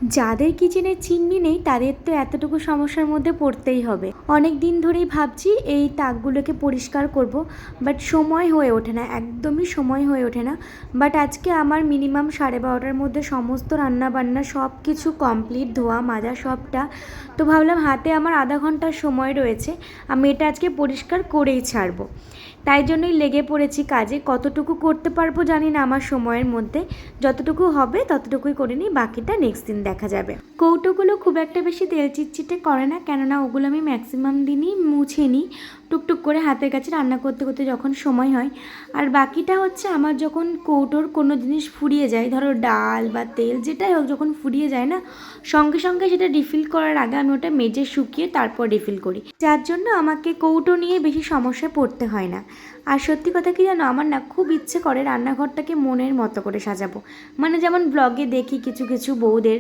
যাদের কিচেনে চিমনি নেই তাদের তো এতটুকু সমস্যার মধ্যে পড়তেই হবে। অনেক দিন ধরেই ভাবছি এই তাকগুলোকে পরিষ্কার করব, বাট সময় হয়ে ওঠে না, একদমই সময় হয়ে ওঠে না। বাট আজকে আমার মিনিমাম 12:30টার মধ্যে সমস্ত রান্না বান্না সব কিছু কমপ্লিট, ধোয়া মাজা সবটা। তো ভাবলাম হাতে আমার আধা ঘন্টার সময় রয়েছে, আমি এটা আজকে পরিষ্কার করেই ছাড়বো। তাই জন্যই লেগে পড়েছি কাজে। কতটুকু করতে পারবো জানি না আমার সময়ের মধ্যে, যতটুকু হবে ততটুকুই করে নিই, বাকিটা নেক্সট দিন দেখা যাবে। কৌটোগুলো খুব একটা বেশি তেল চিটচিটে করে না, কেননা ওগুলো আমি ম্যাক্সিমাম দিনই মুছে নিই টুকটুক করে হাতের কাছে রান্না করতে করতে যখন সময় হয়। আর বাকিটা হচ্ছে আমার যখন কৌটোর কোনো জিনিস ফুরিয়ে যায়, ধরো ডাল বা তেল যেটাই হোক, যখন ফুরিয়ে যায় না, সঙ্গে সঙ্গে সেটা রিফিল করার আগে আমি ওটা মেজে শুকিয়ে তারপর রিফিল করি, যার জন্য আমাকে কৌটো নিয়ে বেশি সমস্যায় পড়তে হয় না। আর সত্যি কথা কি জানো, আমার না খুব ইচ্ছে করে রান্নাঘরটাকে মনের মতো করে সাজাবো। মানে যেমন ব্লগে দেখি কিছু কিছু বউদের,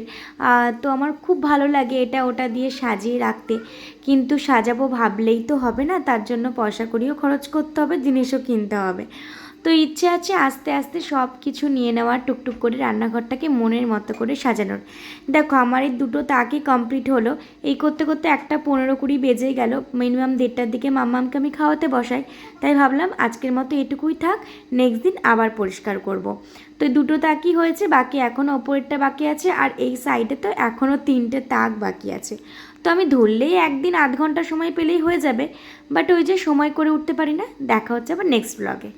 তো আমার খুব ভালো লাগে এটা ওটা দিয়ে সাজিয়ে রাখতে। কিন্তু সাজাবো ভাবলেই তো হবে না, তার জন্য পয়সা কড়িও খরচ করতে হবে, জিনিসও কিনতে হবে। তো ইচ্ছে আছে আস্তে আস্তে সব কিছু নিয়ে নেওয়ার, টুকটুক করে রান্নাঘরটাকে মনের মতো করে সাজানোর। দেখো আমার এই দুটো তাকই কমপ্লিট হলো, এই করতে করতে 1:15-20 বেজে গেল। মিনিমাম 1:30টার দিকে মাম্মামকে আমি খাওয়াতে বসাই, তাই ভাবলাম আজকের মতো এটুকুই থাক, নেক্সট দিন আবার পরিষ্কার করব। তো দুটো তাকই হয়েছে, বাকি এখনও ওপরেরটা বাকি আছে, আর এই সাইডে তো এখনও 3টে তাক বাকি আছে। তো আমি ধরলেই একদিন আধ ঘন্টা সময় পেলেই হয়ে যাবে, বাট ওই যে সময় করে উঠতে পারি না। দেখা হচ্ছে আবার নেক্সট ব্লগে।